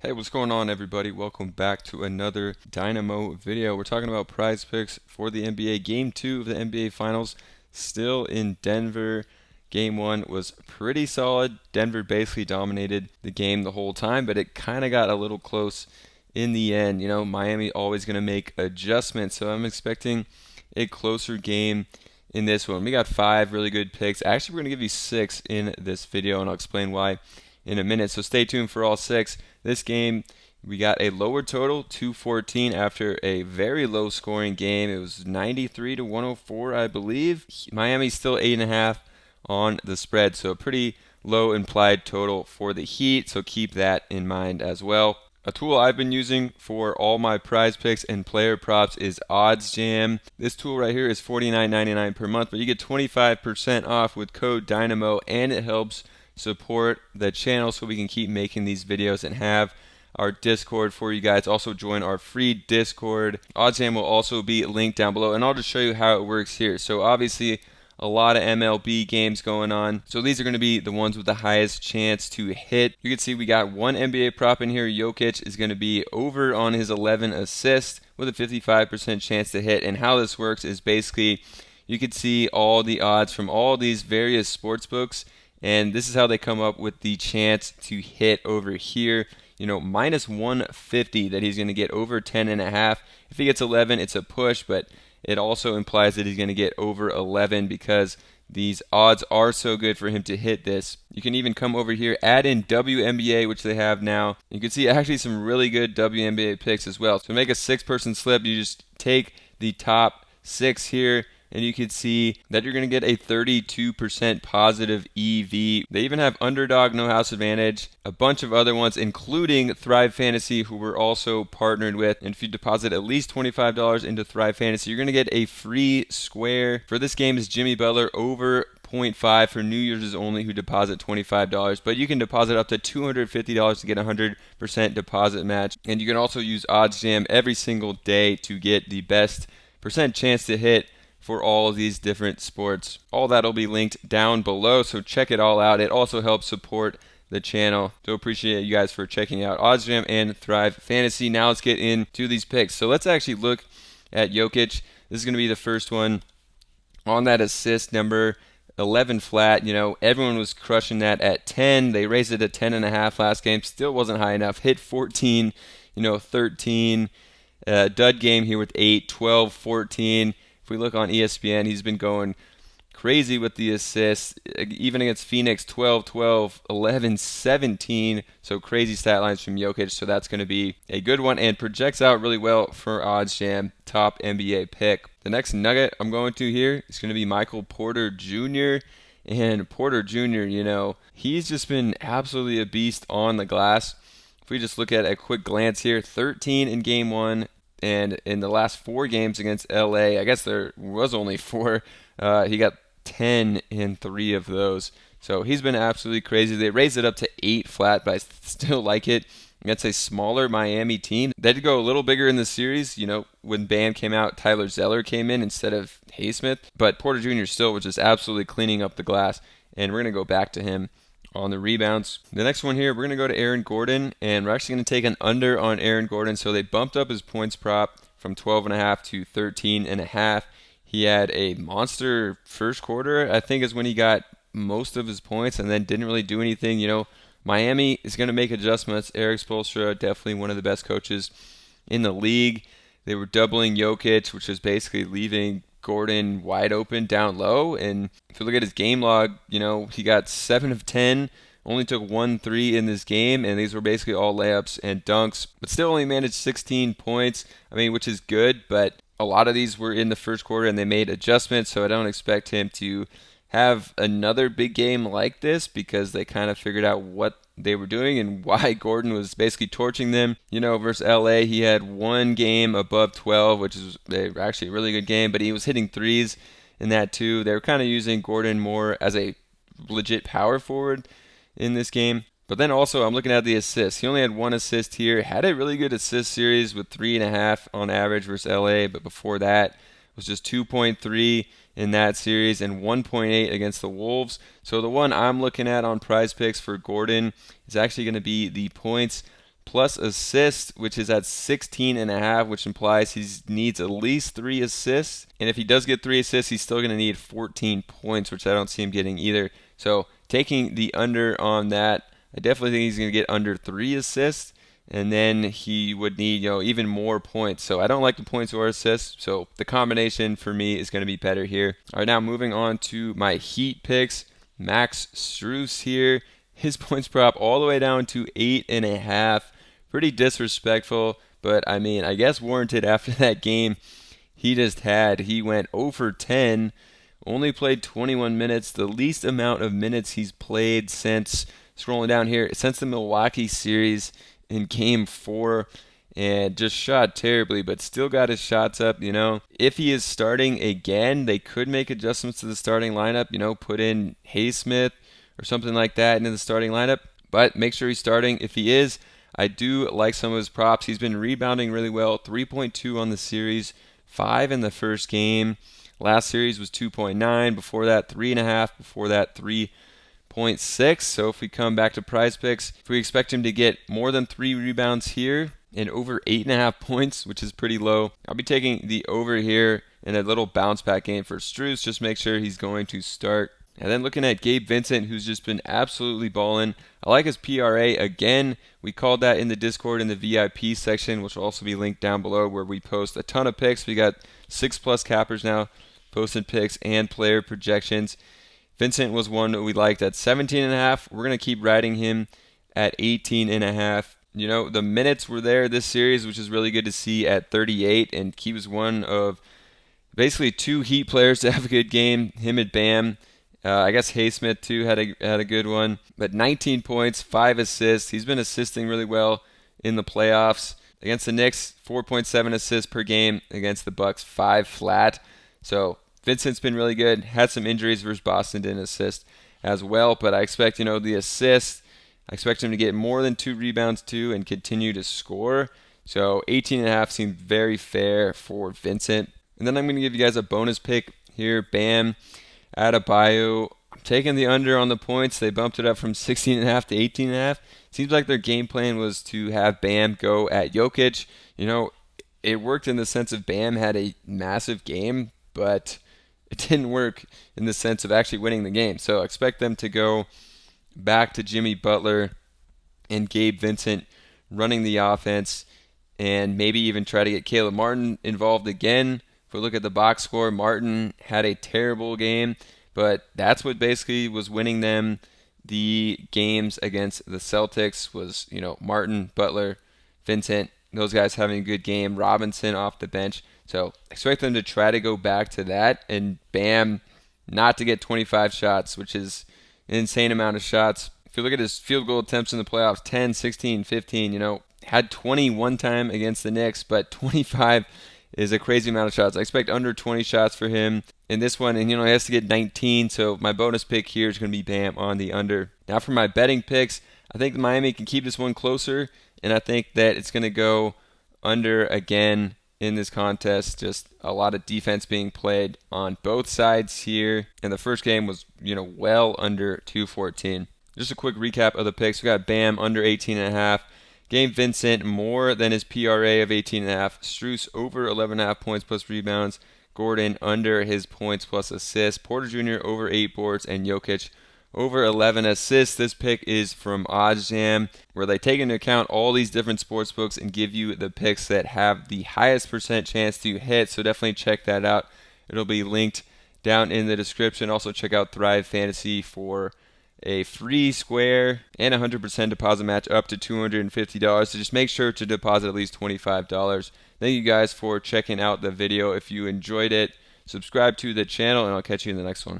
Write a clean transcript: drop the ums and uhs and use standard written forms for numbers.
Hey, what's going on, everybody? Welcome back to another Dynamo video. We're talking about prize picks for the NBA. Game 2 of the NBA Finals, still in Denver. Game 1 was pretty solid. Denver basically dominated the game the whole time, but it kind of got a little close in the end. Miami always going to make adjustments, so I'm expecting a closer game in this one. We got 5 really good picks. Actually, we're going to give you 6 in this video, and I'll explain why in a minute, so stay tuned for all 6. This game, we got a lower total, 214, after a very low scoring game. It was 93 to 104, I believe. Miami's still 8.5 on the spread, so a pretty low implied total for the Heat, so keep that in mind as well. A tool I've been using for all my prize picks and player props is OddsJam. This tool right here is $49.99 per month, but you get 25% off with code DYNAMO, and it helps support the channel so we can keep making these videos and have our Discord for you guys. Also join our free Discord. OddsJam will also be linked down below, and I'll just show you how it works here. So obviously a lot of MLB games going on. So these are going to be the ones with the highest chance to hit. You can see we got one NBA prop in here. Jokic is going to be over on his 11 assists with a 55% chance to hit. And how this works is basically you can see all the odds from all these various sports books, and this is how they come up with the chance to hit over here. Minus 150 that he's going to get over 10.5. If he gets 11, it's a push, but it also implies that he's going to get over 11 because these odds are so good for him to hit this. You can even come over here, add in WNBA, which they have now. You can see actually some really good WNBA picks as well. So to make a 6-person slip, you just take the top 6 here, and you can see that you're going to get a 32% positive EV. They even have Underdog, No House Advantage, a bunch of other ones, including Thrive Fantasy, who we're also partnered with. And if you deposit at least $25 into Thrive Fantasy, you're going to get a free square. For this game is Jimmy Butler over 0.5 for New Year's only, who deposit $25, but you can deposit up to $250 to get a 100% deposit match. And you can also use OddsJam every single day to get the best percent chance to hit for all of these different sports. All that will be linked down below, so check it all out. It also helps support the channel. So appreciate you guys for checking out OddsJam and Thrive Fantasy. Now let's get into these picks. So let's actually look at Jokic. This is going to be the first one on that assist number 11 flat. Everyone was crushing that at 10. They raised it to 10.5 last game. Still wasn't high enough. Hit 14, 13. Dud game here with 8, 12, 14. If we look on ESPN, he's been going crazy with the assists, even against Phoenix, 12, 12, 11, 17. So crazy stat lines from Jokic. So that's going to be a good one and projects out really well for OddsJam, top NBA pick. The next nugget I'm going to here is going to be Michael Porter Jr. And Porter Jr., he's just been absolutely a beast on the glass. If we just look at a quick glance here, 13 in game 1. And in the last 4 games against LA, I guess there was only 4, he got 10 in 3 of those. So he's been absolutely crazy. They raised it up to 8 flat, but I still like it. Against a smaller Miami team. They did go a little bigger in the series. When Bam came out, Tyler Zeller came in instead of Haysmith. But Porter Jr. still was just absolutely cleaning up the glass. And we're going to go back to him on the rebounds. The next one here, we're going to go to Aaron Gordon, and we're actually going to take an under on Aaron Gordon. So they bumped up his points prop from 12.5 to 13.5. He had a monster first quarter, I think is when he got most of his points, and then didn't really do anything. Miami is going to make adjustments. Eric Spoelstra, definitely one of the best coaches in the league. They were doubling Jokic, which was basically leaving Gordon wide open down low. And if you look at his game log, he got 7 of 10, only took 1 3 in this game, and these were basically all layups and dunks, but still only managed 16 points, which is good, but a lot of these were in the first quarter and they made adjustments, so I don't expect him to have another big game like this because they kind of figured out what they were doing and why Gordon was basically torching them. Versus LA, he had 1 game above 12, which is actually a really good game, but he was hitting threes in that too. They were kind of using Gordon more as a legit power forward in this game. But then also, I'm looking at the assists. He only had 1 assist here. Had a really good assist series with 3.5 on average versus LA, but before that was just 2.3 in that series and 1.8 against the Wolves. So the one I'm looking at on Prizepicks for Gordon is actually going to be the points plus assists, which is at 16.5, which implies he needs at least 3 assists. And if he does get 3 assists, he's still going to need 14 points, which I don't see him getting either. So taking the under on that, I definitely think he's going to get under 3 assists. And then he would need, even more points. So I don't like the points or assists. So the combination for me is going to be better here. All right, now moving on to my Heat picks. Max Strus here. His points prop all the way down to 8.5. Pretty disrespectful, but I mean, I guess warranted after that game he just had. He went 0 for 10, only played 21 minutes, the least amount of minutes he's played since, scrolling down here, since the Milwaukee series in game 4, and just shot terribly, but still got his shots up. If he is starting again, they could make adjustments to the starting lineup, put in Haysmith or something like that into the starting lineup, but make sure he's starting. If he is, I do like some of his props. He's been rebounding really well, 3.2 on the series, 5 in the first game. Last series was 2.9, before that 3.5, before that 3.6. So if we come back to Prizepicks, if we expect him to get more than 3 rebounds here and over 8.5 points, which is pretty low, I'll be taking the over here in a little bounce back game for Strus. Just make sure he's going to start. And then looking at Gabe Vincent, who's just been absolutely balling. I like his PRA. Again, we called that in the Discord in the VIP section, which will also be linked down below, where we post a ton of picks. We got 6+ cappers now posted picks and player projections. Vincent was one that we liked at 17.5. We're going to keep riding him at 18.5. The minutes were there this series, which is really good to see, at 38. And he was one of basically 2 Heat players to have a good game, him and Bam. I guess Haysmith too had a good one, but 19 points, 5 assists. He's been assisting really well in the playoffs. Against the Knicks, 4.7 assists per game. Against the Bucks, 5 flat. So Vincent's been really good. Had some injuries versus Boston, didn't assist as well, but I expect the assists. I expect him to get more than 2 rebounds too and continue to score. So 18.5 seems very fair for Vincent. And then I'm going to give you guys a bonus pick here. Bam Adebayo. I'm taking the under on the points. They bumped it up from 16.5 to 18.5. Seems like their game plan was to have Bam go at Jokic. It worked in the sense of Bam had a massive game, but it didn't work in the sense of actually winning the game. So I expect them to go back to Jimmy Butler and Gabe Vincent running the offense, and maybe even try to get Caleb Martin involved again. If we look at the box score, Martin had a terrible game, but that's what basically was winning them the games against the Celtics was, Martin, Butler, Vincent, those guys having a good game, Robinson off the bench. So expect them to try to go back to that, and Bam not to get 25 shots, which is an insane amount of shots. If you look at his field goal attempts in the playoffs, 10, 16, 15, had 20 one time against the Knicks, but 25 is a crazy amount of shots. I expect under 20 shots for him in this one, and he has to get 19, so my bonus pick here is going to be Bam on the under. Now for my betting picks, I think Miami can keep this one closer, and I think that it's going to go under again in this contest. Just a lot of defense being played on both sides here, and the first game was, well under 214. Just a quick recap of the picks. We got Bam under 18.5. Gabe Vincent more than his PRA of 18.5. Strus over 11.5 points plus rebounds. Gordon under his points plus assists. Porter Jr. over 8 boards. And Jokic over 11 assists. This pick is from OddsJam, where they take into account all these different sports books and give you the picks that have the highest percent chance to hit. So definitely check that out. It'll be linked down in the description. Also check out Thrive Fantasy for a free square and 100% deposit match up to $250. So just make sure to deposit at least $25. Thank you guys for checking out the video. If you enjoyed it, subscribe to the channel, and I'll catch you in the next one.